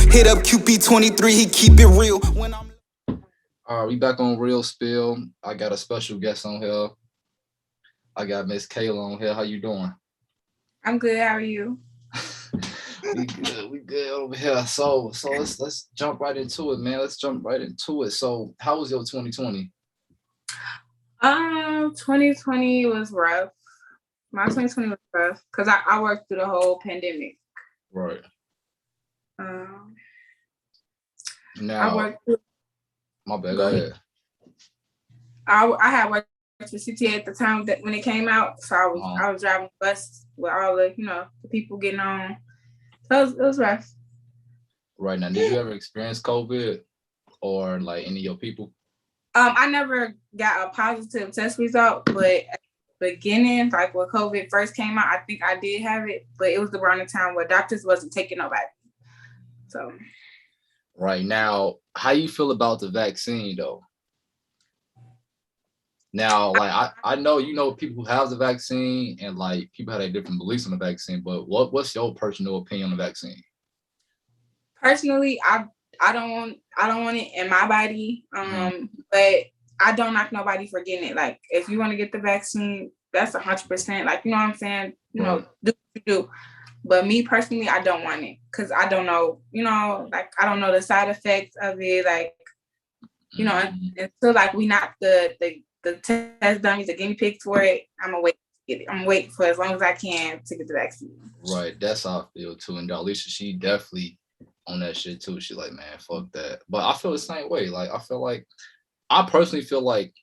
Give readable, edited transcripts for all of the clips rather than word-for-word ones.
Hit up QP23, he keep it real. When I'm All right, we back on Real Spill. I got a special guest on here. I got Miss Kayla on here. How you doing? I'm good. How are you? We good over here. So let's jump right into it, man. Let's jump right into it. So how was your 2020? 2020 was rough. My 2020 was rough because I worked through the whole pandemic. Right. I Now, worked through, my bad. Go ahead. I had worked for CTA at the time that when it came out, so I was driving the bus with all the the people getting on. So it was rough. Right now, did you ever experience COVID or like any of your people? I never got a positive test result, but at the beginning, like when COVID first came out, I think I did have it, but it was around the time where doctors wasn't taking nobody. So Right now, how you feel about the vaccine though? Now, like I know people who have the vaccine and like people have a different beliefs on the vaccine, but what's your personal opinion on the vaccine? personally, I don't want it in my body. But I don't knock nobody for getting it. Like if you want to get the vaccine, that's 100%. Like you know what I'm saying? Do what you do. But me personally, I don't want it because I don't know. Like I don't know the side effects of it. Like until like we not the test dummies, the guinea pigs for it. I'm gonna wait to get it. I'm gonna wait for as long as I can to get the vaccine. Right, that's how I feel too. And Alicia, she definitely on that shit too. She's like, man, fuck that. But I feel the same way. Like I personally feel like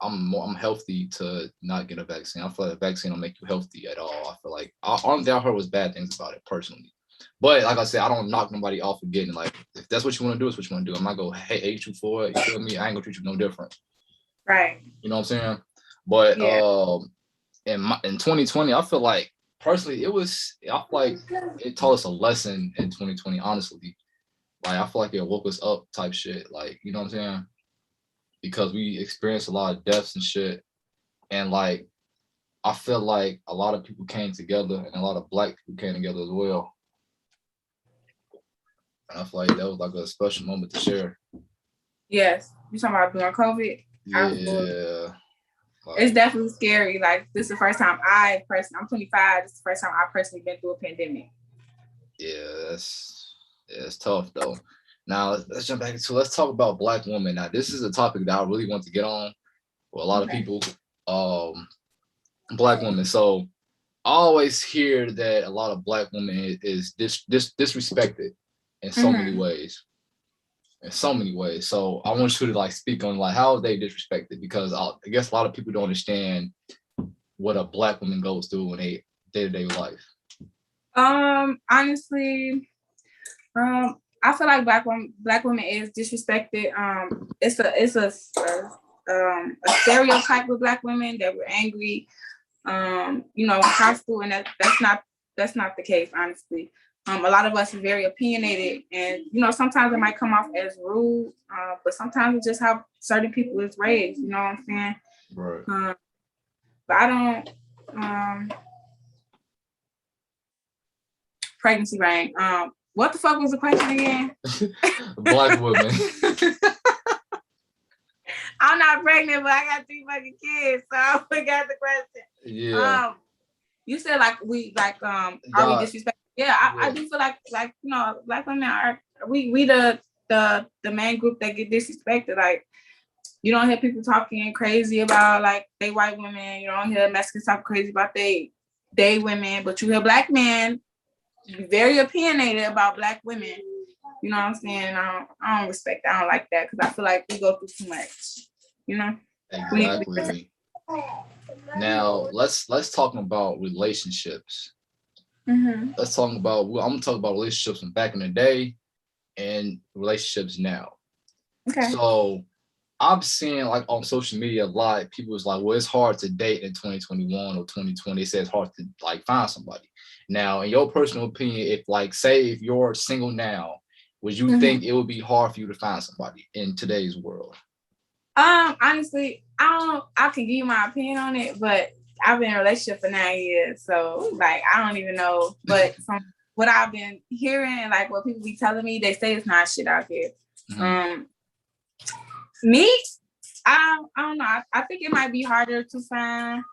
I'm healthy to not get a vaccine. I feel like a vaccine don't make you healthy at all. I feel like only thing I heard was bad things about it personally. But like I said, I don't knock nobody off for getting like if that's what you want to do, it's what you want to do. I'm not gonna hate you for it. You feel me? I ain't gonna treat you no different. Right. You know what I'm saying? But in 2020, I feel like personally I feel like it taught us a lesson in 2020, honestly. Like I feel like it woke us up type shit. Like, you know what I'm saying? Because we experienced a lot of deaths and shit. And like I feel like a lot of people came together and a lot of black people came together as well. And I feel like that was like a special moment to share. Yes. You talking about during COVID? Yeah. It's definitely scary. Like this is the first time I'm 25. This is the first time I personally been through a pandemic. Yeah, it's tough though. Now let's jump back into let's talk about Black women. Now this is a topic that I really want to get on for a lot of people. Black women. So I always hear that a lot of Black women is disrespected in so many ways. In so many ways. So I want you to like speak on like how are they disrespected, because I guess a lot of people don't understand what a Black woman goes through in a day-to-day life. Honestly, I feel like black women is disrespected. It's a stereotype with Black women that we're angry, hostile, and that's not the case, honestly. A lot of us are very opinionated, and sometimes it might come off as rude, but sometimes it's just how certain people is raised. You know what I'm saying? Right. But I don't. Pregnancy ring. What the fuck was the question again? Black women. I'm not pregnant, but I got 3 fucking kids, so I forgot the question. Yeah. You said like are we disrespected? Yeah, I do feel like Black women are we the main group that get disrespected. Like you don't hear people talking crazy about like they white women. You don't hear Mexicans talking crazy about they women, but you hear Black men very opinionated about Black women. You know what I'm saying? I don't respect that. I don't like that because I feel like we go through too much. Exactly. Now let's talk about relationships. Let's talk about. I'm gonna talk about relationships from back in the day and relationships now. Okay. So I'm seeing like on social media a lot. People was like, well, it's hard to date in 2021 or 2020. It says hard to like find somebody. Now, in your personal opinion, if you're single now, would you think it would be hard for you to find somebody in today's world? Honestly, I can give you my opinion on it, but I've been in a relationship for 9 years, so like I don't even know. But from what I've been hearing, like what people be telling me, they say it's not shit out here. Me, I don't know. I think it might be harder to find,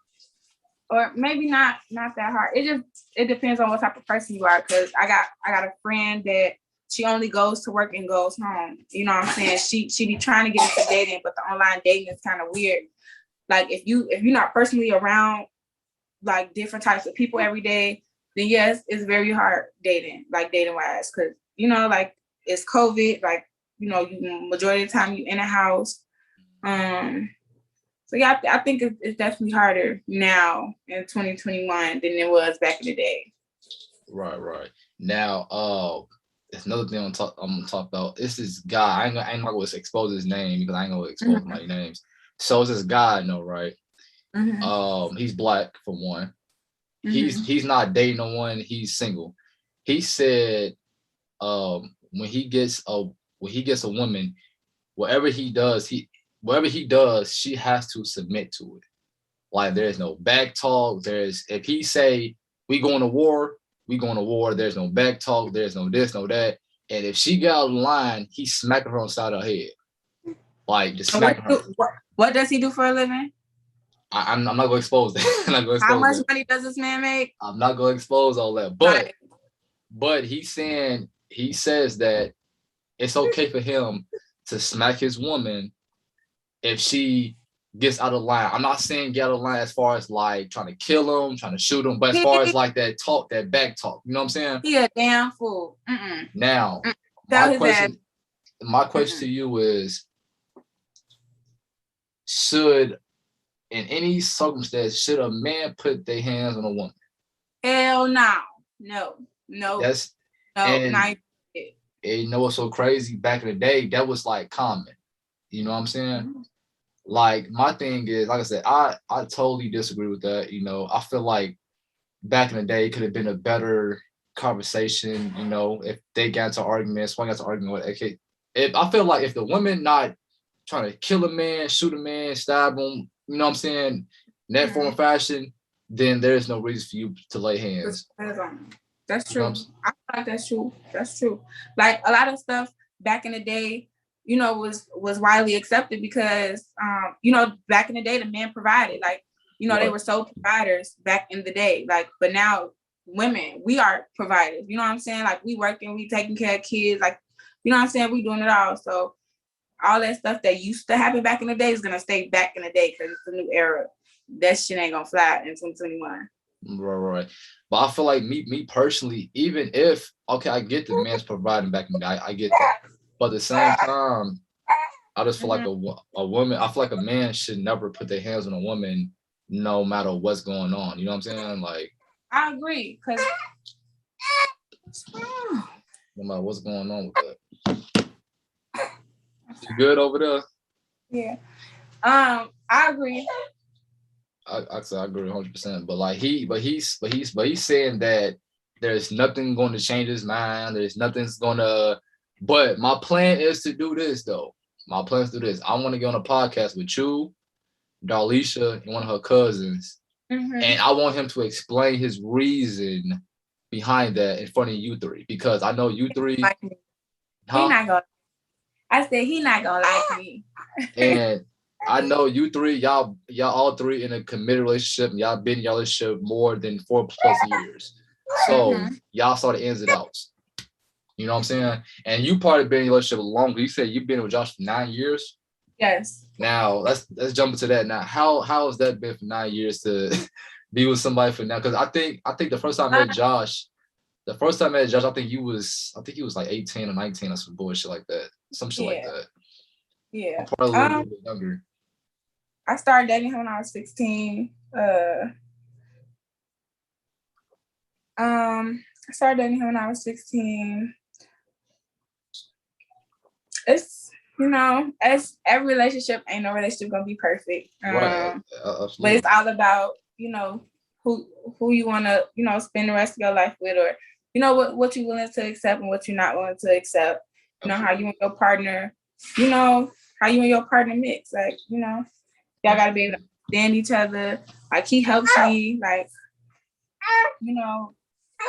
or maybe not that hard. It depends on what type of person you are. Cause I got a friend that she only goes to work and goes home. You know what I'm saying? She be trying to get into dating, but the online dating is kind of weird. Like if you're not personally around like different types of people every day, then yes, it's very hard dating wise. Cause like it's COVID, like you majority of the time you in a house. So yeah, I think it's definitely harder now in 2021 than it was back in the day. Right. Now, it's another thing I'm gonna talk about. It's this guy. I ain't not gonna expose his name because I ain't gonna expose my names. So it's this guy I know, right? He's black for one. He's not dating no one. He's single. He said, when he gets a woman, whatever he does, she has to submit to it. Like there's no back talk. If he say we going to war, we going to war. There's no back talk. There's no this, no that. And if she got out of line, he's smacking her on the side of her head. Like just smacking her. What does he do for a living? I'm not gonna expose that. How much money does this man make? I'm not gonna expose all that. But he says that it's okay for him to smack his woman if she gets out of line. I'm not saying get out of line as far as like trying to kill him, trying to shoot him, but as far as like that talk, that back talk, you know what I'm saying? He a damn fool. Now, my question to you is, in any circumstance, should a man put their hands on a woman? Hell no. And you know what's so crazy? Back in the day, that was like common. You know what I'm saying? Like my thing is, like I said, I totally disagree with that. I feel like back in the day it could have been a better conversation. If they got into arguments, one got to argument with. Okay, I feel like if the women not trying to kill a man, shoot a man, stab him, you know what I'm saying, in that form of fashion, then there's no reason for you to lay hands. That's true. I feel like that's true. That's true. Like a lot of stuff back in the day, was widely accepted because, back in the day, the men provided. Like, they were sole providers back in the day. Like, but now women, we are providers. You know what I'm saying? Like, we working, we taking care of kids. Like, you know what I'm saying? We doing it all. So all that stuff that used to happen back in the day is gonna stay back in the day because it's a new era. That shit ain't gonna fly in 2021. Right. But I feel like me personally, even if I get the man's providing back in the day, I get that. But at the same time, I just feel like a woman. I feel like a man should never put their hands on a woman, no matter what's going on. You know what I'm saying? Like I agree, because no matter what's going on with that. You good over there? Yeah. I agree. I agree 100%. But he's saying that there's nothing going to change his mind. There's nothing's going to. But my plan is to do this though. My plan is to do this. I want to get on a podcast with you, Darlisha, and one of her cousins, and I want him to explain his reason behind that in front of you three, because I know you three. Like me. He not gonna. I said he not gonna like me. And I know you three, y'all all three in a committed relationship. And y'all been in y'all relationship more than 4+ years. So y'all saw the ins and outs. You know what I'm saying? And you probably been in your relationship longer. You said you've been with Josh for 9 years. Yes. Now let's jump into that. Now, how has that been for 9 years to be with somebody for now? Because I think the first time I met Josh, I think he was like 18 or 19 or some bullshit like that. Some shit like that. Yeah. I'm probably a little bit younger. I started dating him when I was 16. I started dating him when I was 16. It's, as every relationship, ain't no relationship gonna be perfect. Right. But it's all about, who you wanna, spend the rest of your life with, or, what you're willing to accept and what you're not willing to accept. How you and your partner, how you and your partner mix. Like, y'all gotta be able to understand each other. Like he helps me, like,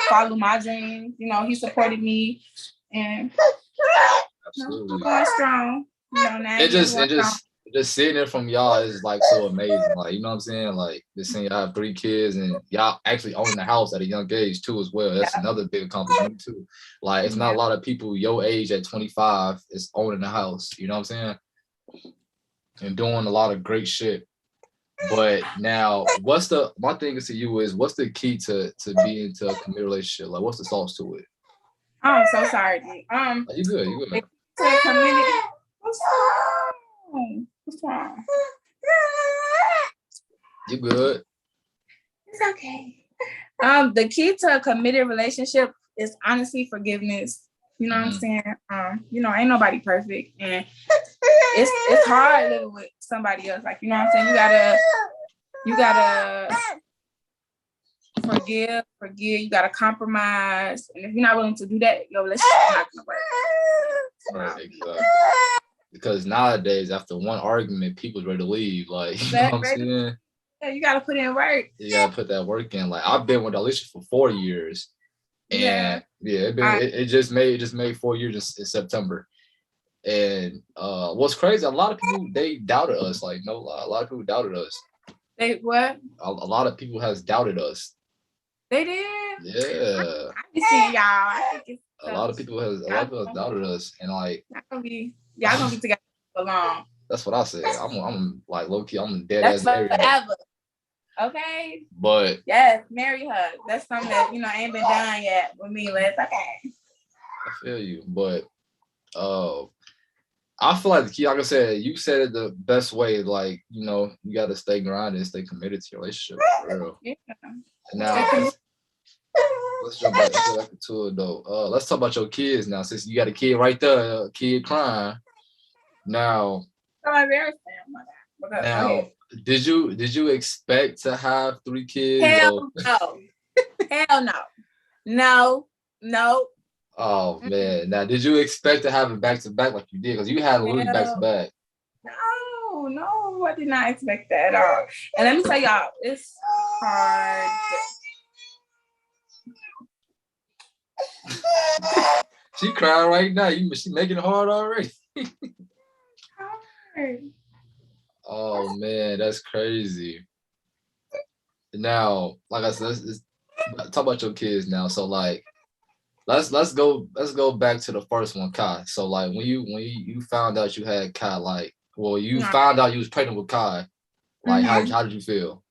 follow my dreams. You know, he supported me, and Absolutely. I'm going strong. You know, now It just seeing it from y'all is like so amazing. Like, you know what I'm saying? Like, just seeing y'all have 3 kids and y'all actually own the house at a young age too as well. That's another big accomplishment too. Like, it's not a lot of people your age at 25 is owning the house. You know what I'm saying? And doing a lot of great shit. But now, my thing is to you is what's the key to be into a committed relationship? Like, what's the sauce to it? I'm so sorry. You good? You good? To committed. What's wrong? What's wrong? You good? It's okay. The key to a committed relationship is honestly forgiveness. You know what I'm saying? You know, ain't nobody perfect, and it's hard living with somebody else. Like, you know what I'm saying? You gotta forgive. You gotta compromise, and if you're not willing to do that, your relationship is not gonna work. Right, exactly. Because nowadays, after one argument, people's ready to leave. Like, you know what I'm saying? Yeah, you gotta put in work. You gotta put that work in. Like, I've been with Alicia for 4 years, and it just made 4 years in September. And what's crazy, a lot of people, they doubted us. Like, no lie, a lot of people doubted us. They what? A lot of people has doubted us. They did. Yeah. I be seeing y'all. I think a lot of people has doubted us, and like y'all gonna be together for long. That's what I said. I'm like low key. I'm dead ass married. Forever. Okay. But yes, marry her. That's something that ain't been done yet with me. Let's okay. I feel you, but I feel like the key, like I said, you said it the best way. Like, you got to stay grounded and stay committed to your relationship. For real. Yeah. Now, let's jump back to it though. Let's talk about your kids now. Since you got a kid right there, a kid crying. Now, did you expect to have 3 kids? Hell no. Hell no. No. Oh man! Now, did you expect to have it back to back like you did? Because you had literally back to back. No, I did not expect that at all. And let me tell y'all, it's hard. She crying right now. She making it hard already. Hard. Oh man, that's crazy. Now, like I said, let's talk about your kids now. So like, let's go back to the first one, Kai. So like, when you found out you had Kai, like, well, you found out you was pregnant with Kai, like, how did you feel?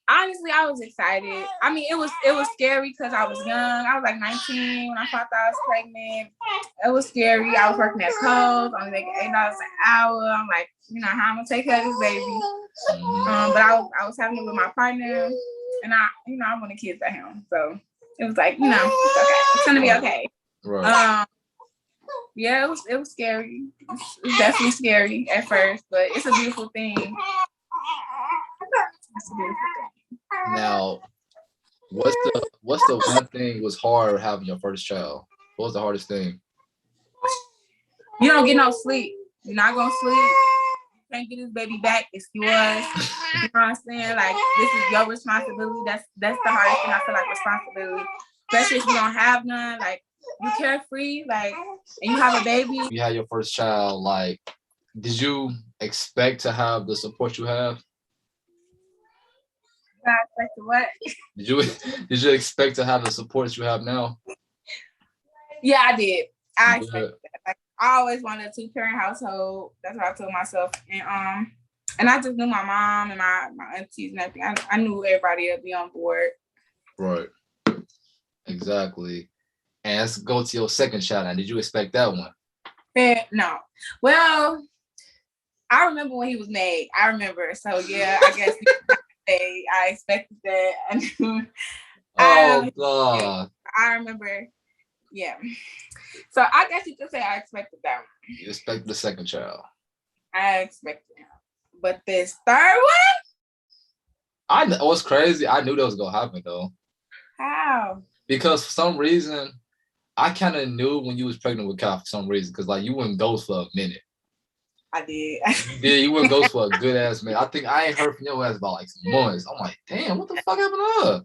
Honestly, I was excited. I mean, it was scary because I was young. I was like 19 when I found out I was pregnant. It was scary. I was working at Kohl's. I was making $8 an hour. I'm like, how I'm gonna take care of this baby. But I was having it with my partner, and I wanted kids at him. So it was like, it's okay. It's gonna be okay. Right. Yeah, it was scary. It's definitely scary at first, but it's a beautiful thing. It's a beautiful thing. Now, what's the one thing was hard having your first child? What was the hardest thing? You don't get no sleep. You're not gonna sleep. You can't get this baby back. It's yours. You know what I'm saying? Like, this is your responsibility. That's the hardest thing. I feel like responsibility, especially if you don't have none. Like, you carefree, like, and you have a baby. You had your first child. Like, did you expect to have the support you have? I expected what? Did you expect to have the support you have now? Yeah, I did. I expected that. Like, I always wanted a 2-parent household. That's what I told myself. And I just knew my mom and my aunties and everything. I knew everybody would be on board. Right. Exactly. And let's go to your second child. Now, did you expect that one? No. Well, I remember when he was made. I remember. So yeah, I guess I expected that. God. I remember. Yeah. So I guess you could say I expected that one. You expected the second child. I expected him. But this third one? What's crazy, I knew that was gonna happen though. How? Because for some reason, I kind of knew when you was pregnant with Kyle for some reason, because like you went ghost for a minute. I did. You went ghost for a good ass minute. I think I ain't heard from your ass about like some months. I'm like, damn, what the fuck happened to her?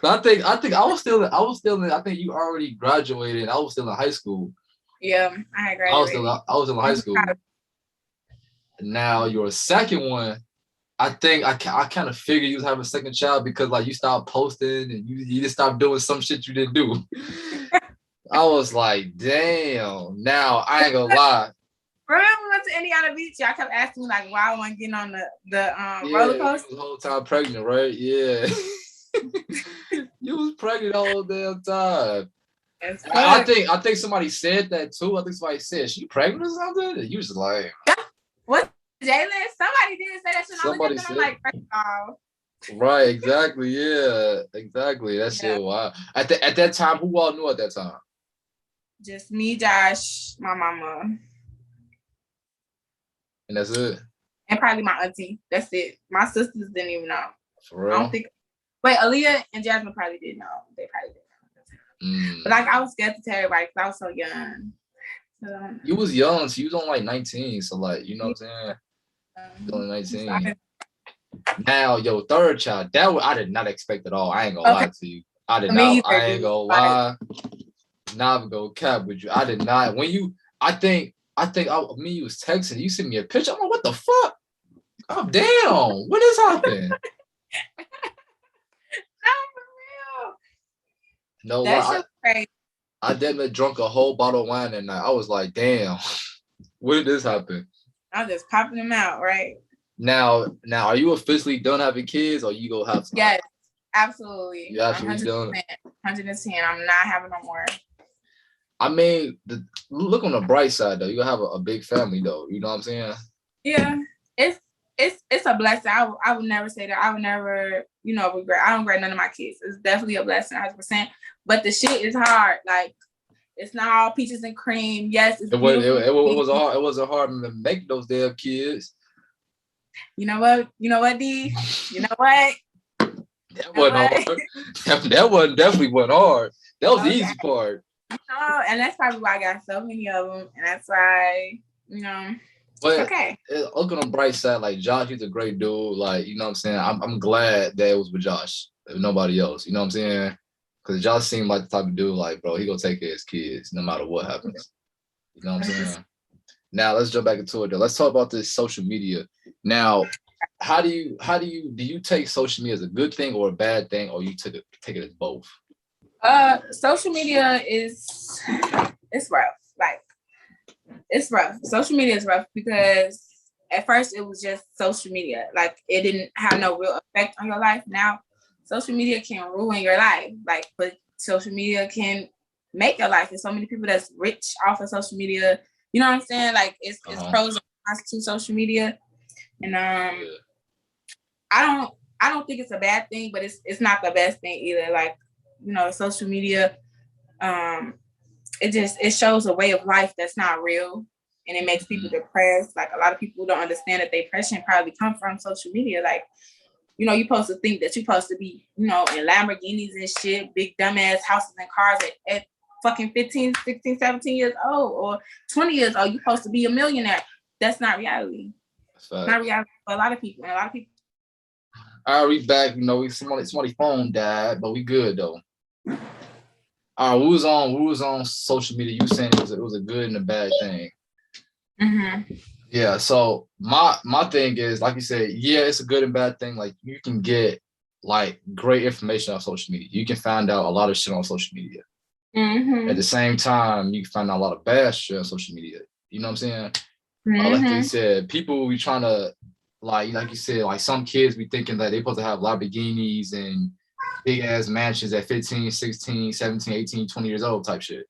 I think I was still I think you already graduated. I was still in high school. Yeah, I had graduated. I was in high school. Now your second one, I think I kind of figured you was having a second child because like you stopped posting and you just stopped doing some shit you didn't do. I was like, damn. Now I ain't gonna lie. Remember we went to Indiana Beach? Y'all kept asking me like why I wasn't getting on the roller coaster. You was the whole time pregnant, right? Yeah. You was pregnant the whole damn time. I think somebody said that too. I think somebody said she pregnant or something. And you was like, what, Jalen? Somebody did say that shit. Somebody said, said, I'm like, oh. Right, exactly. Yeah, exactly. That shit. Wow. At that time, who all knew at that time? Just me, Josh, my mama, and that's it. And probably my auntie. That's it. My sisters didn't even know. For real? I don't think. Wait, Aaliyah and Jasmine probably did know. They probably did know. But like, I was scared to tell everybody because I was so young. So, you was young, so you was only like 19. So like, you know what I'm saying? You only 19. Now, your third child, I did not expect at all. I ain't gonna lie to you. I ain't gonna lie. Not gonna cap with you. I did not. When you, I think you was texting. You sent me a picture. I'm like, what the fuck? Oh damn! When this happened? No, I definitely drunk a whole bottle of wine that night. I was like, damn, when did this happen? I'm just popping them out, right? Now, are you officially done having kids, or you go have some? Yes, absolutely. You absolutely done. 110. I'm not having no more. I mean, look on the bright side though. You gonna have a big family though. You know what I'm saying? Yeah, it's a blessing. I would never say that. I would never, regret. I don't regret none of my kids. It's definitely a blessing, 100%. But the shit is hard. Like, it's not all peaches and cream. Yes, it wasn't hard to make those damn kids. You know what, D? You know what? That wasn't hard. That one definitely wasn't hard. That was the easy part. And that's probably why I got so many of them. And that's why, But okay. Look on the bright side, like Josh, he's a great dude. Like, you know what I'm saying? I'm glad that it was with Josh, nobody else. You know what I'm saying? Because Josh seemed like the type of dude, like, bro, he gonna take care of his kids no matter what happens. You know what I'm saying? Now let's jump back into it though. Let's talk about this social media. Now, do you take social media as a good thing or a bad thing, or you take it as both? Social media it's rough. Like, it's rough. Social media is rough because at first it was just social media. Like, it didn't have no real effect on your life. Now, social media can ruin your life. Like, but social media can make your life. There's so many people that's rich off of social media. You know what I'm saying? Like, it's pros and cons to social media. And I don't think it's a bad thing, but it's not the best thing either. Like, social media, it shows a way of life that's not real, and it makes people depressed. Like, a lot of people don't understand that depression probably come from social media. Like, you're supposed to think that you're supposed to be, in Lamborghinis and shit, big dumbass houses and cars at fucking 15, 16, 17 years old or 20 years old. You're supposed to be a millionaire. That's not reality. It's not reality for a lot of people. And a lot of people. All right, we back. Somebody's phone died, but we good though. All right, we was on social media. You saying it was a good and a bad thing. Mm-hmm. Yeah. So my thing is, like you said, yeah, it's a good and bad thing. Like, you can get like great information on social media. You can find out a lot of shit on social media. Mm-hmm. At the same time, you can find out a lot of bad shit on social media. You know what I'm saying? Mm-hmm. Like you said, people be trying to like you said, like some kids be thinking that they're supposed to have Lamborghinis and big ass mansions at 15, 16, 17, 18, 20 years old type shit.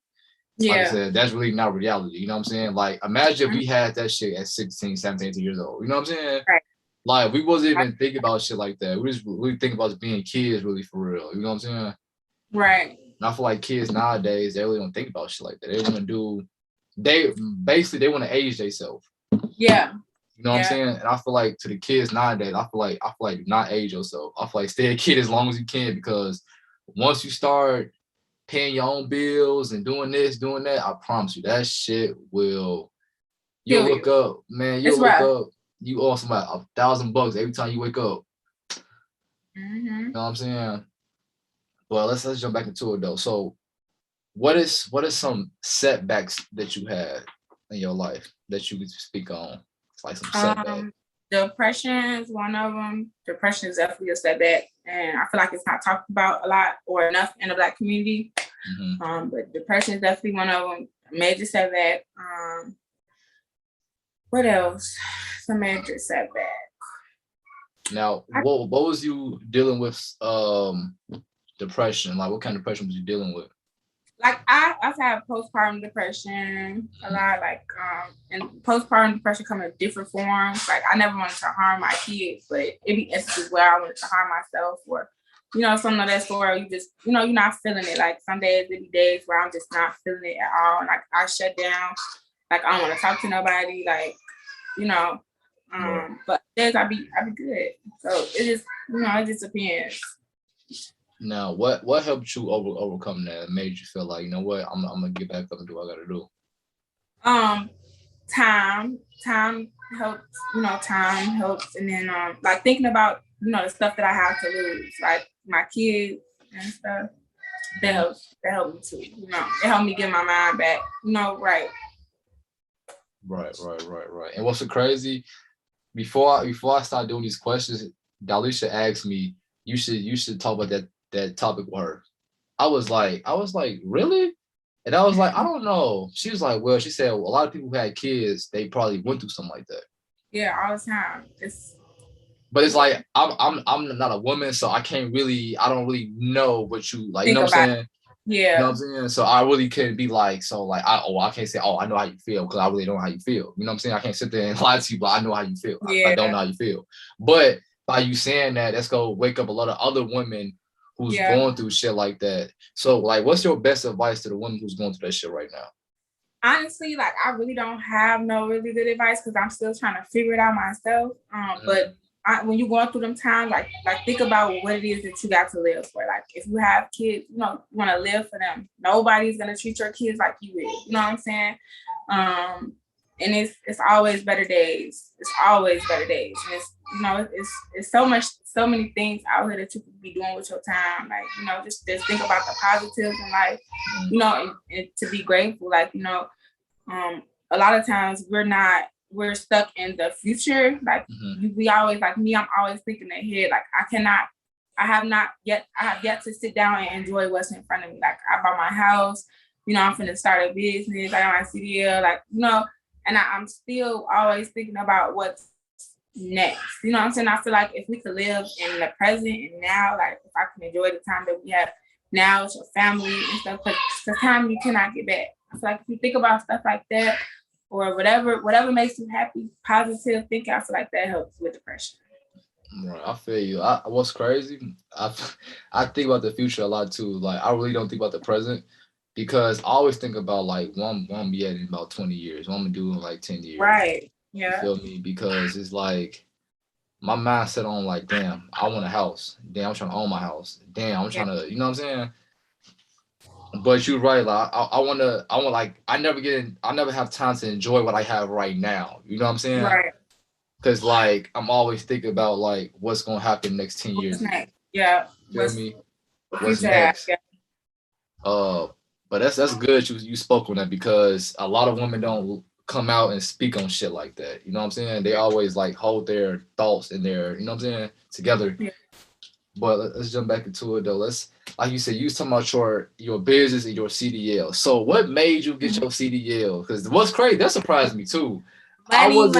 Yeah. Like I said, that's really not reality. You know what I'm saying? Like, imagine if we had that shit at 16, 17, 18 years old. You know what I'm saying? Right. Like, we wasn't even thinking about shit like that. We just really think about being kids really for real. You know what I'm saying? Right. And I feel like kids nowadays, they really don't think about shit like that. They want to they want to age themselves. Yeah. You know what I'm saying? And I feel like to the kids nowadays, I feel like do not age yourself. I feel like stay a kid as long as you can, because once you start paying your own bills and doing this, doing that, I promise you that shit will. You'll look up, man. You'll look up. You owe somebody $1,000 every time you wake up. Mm-hmm. You know what I'm saying? Well, let's jump back into it though. So what is some setbacks that you had in your life that you could speak on? It's like some setback. Depression is one of them. Depression is definitely a setback, and I feel like it's not talked about a lot or enough in the Black community. But depression is definitely one of them. A major setback. What else? It's a major setback. Now, what was you dealing with depression? Like, what kind of depression was you dealing with? Like I've had postpartum depression a lot, like and postpartum depression come in different forms. Like I never wanted to harm my kids, but it be instances where I wanted to harm myself, or something of that sort. You just you're not feeling it. Like some days there be days where I'm just not feeling it at all. Like I shut down. Like I don't want to talk to nobody. Like but days I be good. So it just it just depends. Now, what helped you overcome that? Made you feel like, you know what, I'm gonna get back up and do what I gotta do? Time helps. Time helps, and then like thinking about the stuff that I have to lose, like my kids and stuff. That helps. That helped me too. It helped me get my mind back. Right. Right. And what's so crazy? Before I start doing these questions, Dalisha asked me, you should talk about that topic with her. I was like, really? And I was like, I don't know. She was like, well, she said a lot of people who had kids, they probably went through something like that. Yeah, all the time. But it's like I'm not a woman, so I don't really know what you like. You know what I'm saying? Yeah. You know what I'm saying? So I really couldn't be like, I can't say, I know how you feel, because I really don't know how you feel. You know what I'm saying? I can't sit there and lie to you, but I know how you feel. Yeah. I don't know how you feel. But by you saying that, that's gonna wake up a lot of other women who's going through shit like that. So like, what's your best advice to the woman who's going through that shit right now? Honestly, like I really don't have no really good advice, because I'm still trying to figure it out myself. But when you're going through them times, like think about what it is that you got to live for. Like if you have kids, you want to live for them. Nobody's gonna treat your kids like you will. You know what I'm saying? And it's always better days. It's always better days. And it's so many things out here that you could be doing with your time. Like, just think about the positives in life, and to be grateful. Like, a lot of times we're stuck in the future. Like we always, like me, I'm always thinking ahead. Like I have yet to sit down and enjoy what's in front of me. Like I bought my house, I'm finna start a business. I got my CDL, like, and I'm still always thinking about what's next. You know what I'm saying? I feel like if we could live in the present and now, like if I can enjoy the time that we have now with your family and stuff, because time you cannot get back. I feel like if you think about stuff like that, or whatever makes you happy, positive thinking, I feel like that helps with depression. Right, I feel you. What's crazy, I think about the future a lot too. Like I really don't think about the present, because I always think about like what I'm gonna be at in about 20 years, what I'm gonna do in like 10 years. Right. Yeah. You feel me? Because it's like my mindset on like, damn, I want a house. Damn, I'm trying to own my house. Damn, I'm trying to, you know what I'm saying? But you're right. Like I never have time to enjoy what I have right now. You know what I'm saying? Right. Because like I'm always thinking about like what's gonna happen next 10 years. Next? Yeah. Feel me? What's next? Yeah. But that's good you spoke on that, because a lot of women don't come out and speak on shit like that. You know what I'm saying? They always like hold their thoughts in their, you know what I'm saying, together. Yeah. But let's jump back into it though. Like you said, you was talking about your business and your CDL. So what made you get your CDL? Because what's crazy, that surprised me too. I was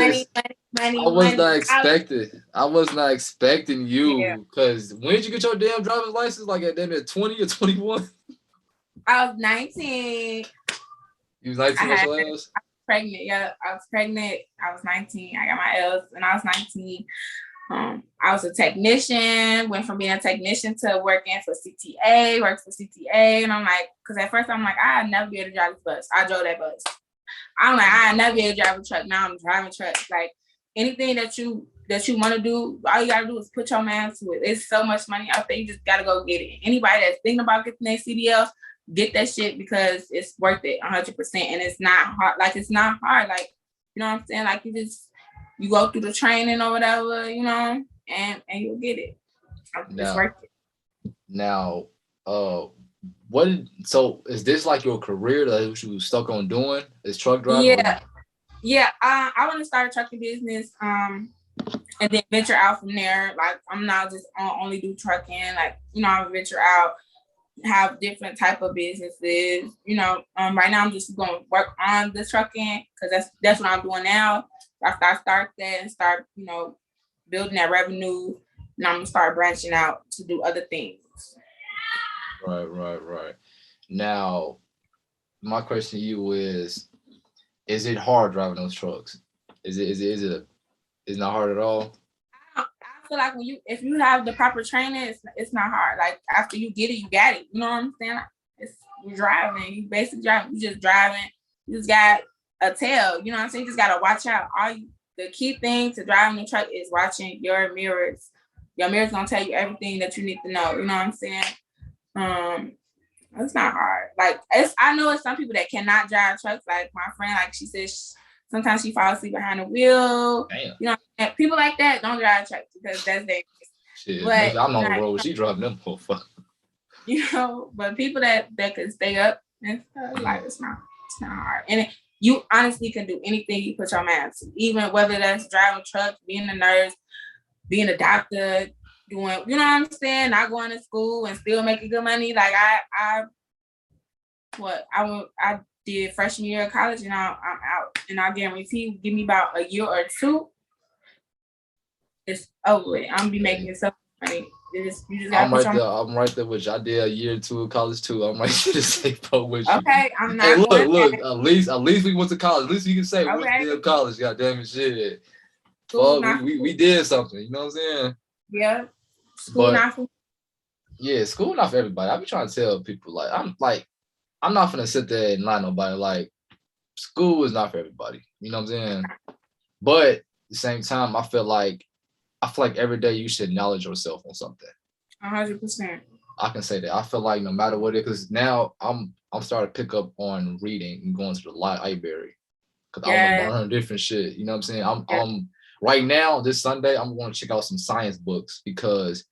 not expecting you, because when did you get your damn driver's license? Like at damn 20 or 21? I was 19. You was 19 at your L's? Pregnant. Yeah, I was pregnant. I was 19. I got my L's and I was 19. I was a technician, went from being a technician to working for CTA, worked for CTA. And I'm like, because at first I'm like, I'd never be able to drive this bus. I drove that bus. I'm like, I'd never be able to drive a truck. Now I'm driving trucks. Like anything that you want to do, all you got to do is put your mind to it. There's so much money out there. You just got to go get it. Anybody that's thinking about getting their CDLs, get that shit, because it's worth it 100%. And it's not hard. Like, it's not hard. Like, you know what I'm saying? Like you go through the training or whatever, and you'll get it. It's working. Now, so is this like your career that you was stuck on doing? Is truck driving? Yeah. I want to start a trucking business. And then venture out from there. Like I'm not just only do trucking. Like I venture out, have different type of businesses. Right now I'm just going to work on the trucking because that's what I'm doing now. After I start that and start building that revenue, and I'm gonna start branching out to do other things. Right. Now, my question to you is it hard driving those trucks? It's not hard at all? I feel like if you have the proper training, it's not hard. Like after you get it, you got it. You know what I'm saying? You're driving. You basically driving. You just driving. You just got a tail. You know what I'm saying? You just gotta watch out. The key thing to driving the truck is watching your mirrors. Your mirrors gonna tell you everything that you need to know. You know what I'm saying? It's not hard. Like I know it's some people that cannot drive trucks. Like my friend, like she says, sometimes she falls asleep behind the wheel. Damn. People like that don't drive trucks because that's dangerous. Shit, but I'm on the road. She driving them motherfuckers. But people that can stay up and stuff, like it's not hard. And you honestly can do anything you put your mind to, even whether that's driving trucks, being a nurse, being a doctor, doing, you know what I'm saying, not going to school and still making good money. Like I did freshman year of college and I'm out, and I guarantee give me about a year or two, it's over with. I'm gonna be making so much money. I'm right there with you. I did a year or two of college too. I'm right there to say with you. Okay, I'm not. Hey, look. At least we went to college. At least you can say we okay. went to college. God damn it, shit. Fuck, we did something. You know what I'm saying? Yeah. School not for. Yeah, school not for everybody. I be trying to tell people I'm not gonna sit there and lie to nobody. Like school is not for everybody. You know what I'm saying? But at the same time, I feel like every day you should acknowledge yourself on something. 100%. I can say that. I feel like no matter what it is, because now I'm starting to pick up on reading and going to the library because I want to learn different shit. You know what I'm saying? I'm right now this Sunday I'm going to check out some science books because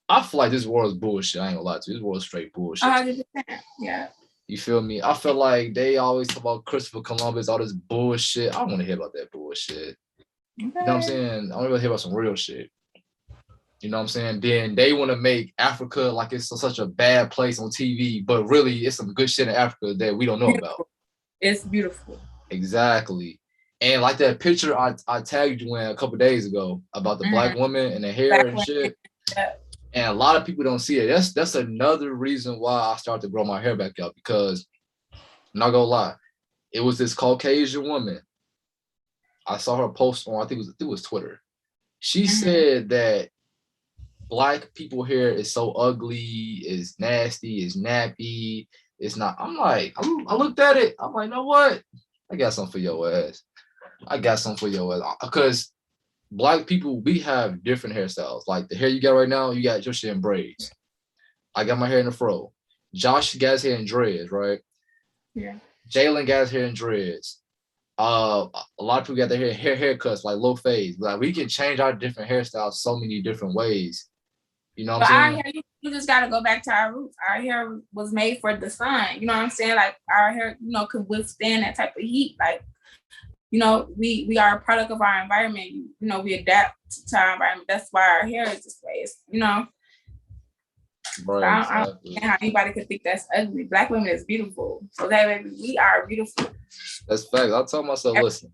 I feel like this world is bullshit. I ain't gonna lie to you. This world is straight bullshit. 100%. Yeah. You feel me? I feel like they always talk about Christopher Columbus, all this bullshit. I don't want to hear about that bullshit. Okay. You know what I'm saying? I want to hear about some real shit. You know what I'm saying? Then they want to make Africa like it's such a bad place on TV, but really it's some good shit in Africa that we don't know about. It's beautiful. Exactly. And like that picture I tagged you in a couple days ago about the black woman and the hair and shit. Yeah. And a lot of people don't see it. That's another reason why I started to grow my hair back out, because I'm not gonna lie, it was this Caucasian woman. I saw her post on I think it was Twitter. She said that black people hair is so ugly, is nasty, is nappy. It's not. I'm like, I looked at it. I'm like, you know what? I got something for your ass. Because black people, we have different hairstyles. Like the hair you got right now, you got your shit in braids. I got my hair in a fro. Josh got his hair in dreads, right? Yeah. Jalen got his hair in dreads. A lot of people got their haircuts like low fades. Like we can change our different hairstyles so many different ways. You know what I'm saying? You just gotta go back to our roots. Our hair was made for the sun. You know what I'm saying? Like our hair, could withstand that type of heat. Like, we are a product of our environment. We adapt to our environment. That's why our hair is this way. It's, Right. I don't understand how anybody could think that's ugly. Black women is beautiful. So that way we are beautiful. That's facts. I told myself, listen.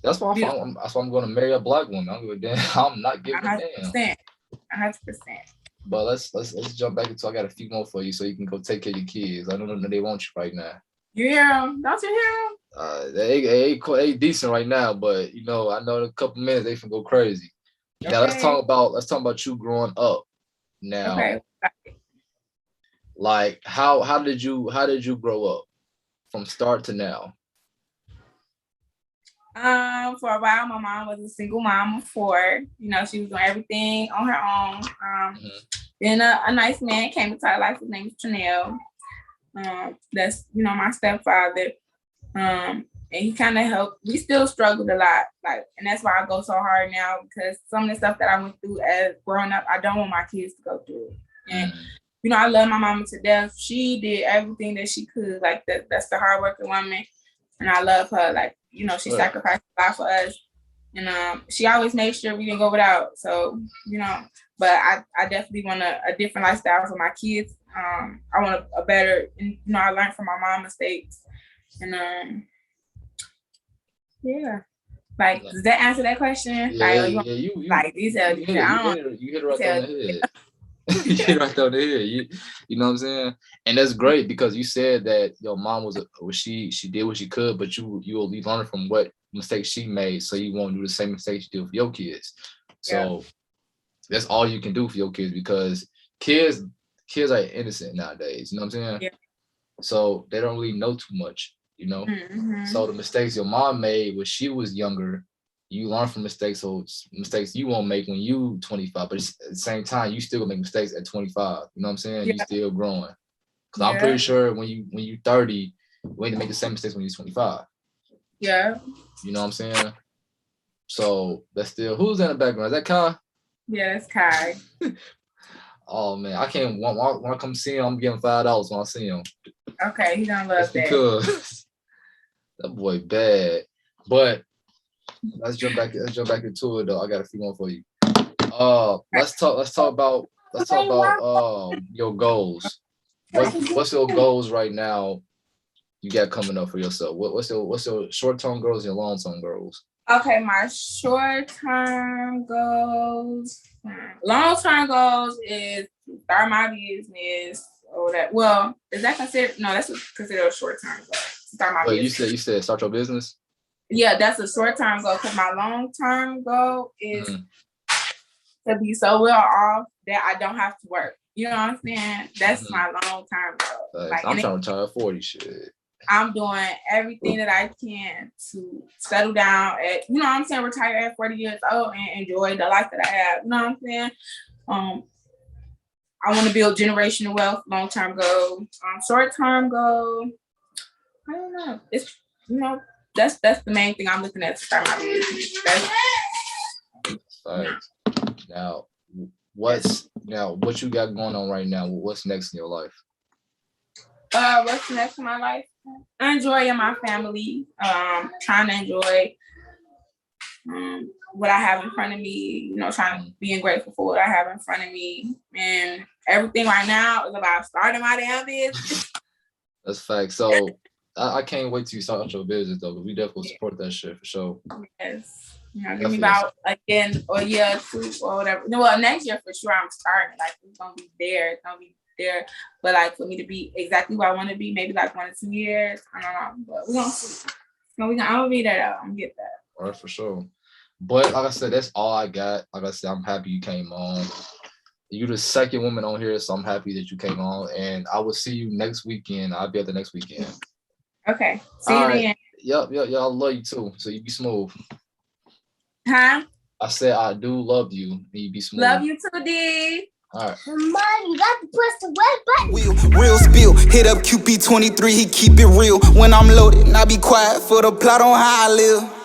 That's why I'm going to marry a black woman. I don't give a damn. I'm not giving a damn. 100%. But let's jump back into. I got a few more for you so you can go take care of your kids. I know they want you right now. You hear them? Don't you hear them? They decent right now, but I know in a couple minutes they can go crazy. Okay. Now let's talk about you growing up. Now, okay. Like how did you grow up from start to now? For a while, my mom was a single mom of 4. She was doing everything on her own. Then a nice man came into her life. His name is Chanel. That's my stepfather. and he kind of helped. We still struggled a lot, like, and that's why I go so hard now, because some of the stuff that I went through as growing up, I don't want my kids to go through it. And you know, I love my mama to death. She did everything that she could. Like that's the hardworking woman, and I love her. Like, you know, she sacrificed a lot for us, and she always made sure we didn't go without. So, you know, but I definitely want a different lifestyle for my kids. I want a better, you know, I learned from my mom's mistakes, and yeah. Like, does that answer that question? Yeah, like, you like these are, you hit it right on the head. You hit right on the head. You know what I'm saying? And that's great, because you said that your mom she did what she could, but you learn from what mistakes she made, so you won't do the same mistakes you do for your kids. So that's all you can do for your kids, because kids are innocent nowadays. You know what I'm saying? Yeah. So they don't really know too much. You know, so the mistakes your mom made when she was younger, you learn from mistakes. So mistakes you won't make when you 25, but at the same time, you still gonna make mistakes at 25. You know what I'm saying? Yeah. You still growing. Cause I'm pretty sure when you 30, you ain't to make the same mistakes when you're 25. Yeah. You know what I'm saying? So that's still, who's in the background? Is that Kai? Yeah, that's Kai. Oh man, I can't. When I come see him, I'm giving $5 when I see him. Okay, he don't love that. Because that boy bad. But let's jump back into it though. I got a few more for you. Let's talk about your goals. What's your goals right now you got coming up for yourself? What's your short-term goals and your long-term goals? Okay, my short-term goals. Long-term goals is start my business or that. Well, is that considered? No, that's considered a short-term goal. Start my business. You said start your business? Yeah, that's a short-term goal, because my long-term goal is to be so well off that I don't have to work. You know what I'm saying? That's my long-term goal. Like, I'm trying to retire at 40, shit. I'm doing everything that I can to settle down at, you know what I'm saying, retire at 40 years old and enjoy the life that I have. You know what I'm saying? I want to build generational wealth, long-term goal. Short-term goal, I don't know. It's, you know, that's the main thing I'm looking at to start my business. Now, what you got going on right now? What's next in your life? What's next in my life? Enjoying my family. Trying to enjoy what I have in front of me. You know, trying to being grateful for what I have in front of me. And everything right now is about starting my damn business. That's fact. So I can't wait till you start your business though, because we definitely support that shit for sure. Yes. You know, give me about again or a year or two or whatever. No, well, next year for sure I'm starting. Like, it's gonna be there. It's gonna be there. But like, for me to be exactly where I want to be, maybe like 1 or 2 years. I don't know. But we're gonna see. I'm gonna be there though. I'm gonna get that. All right, for sure. But like I said, that's all I got. Like I said, I'm happy you came on. You're the second woman on here, so I'm happy that you came on. And I will see you next weekend. I'll be at the next weekend. Okay. See you then. Yep. I love you too. So you be smooth. Huh? I said I do love you. And you be smooth. Love you too, D. All right. Mom, you got to press the red button. Real spill, hit up QP23, he keep it real. When I'm loaded, and I be quiet for the plot on how I live.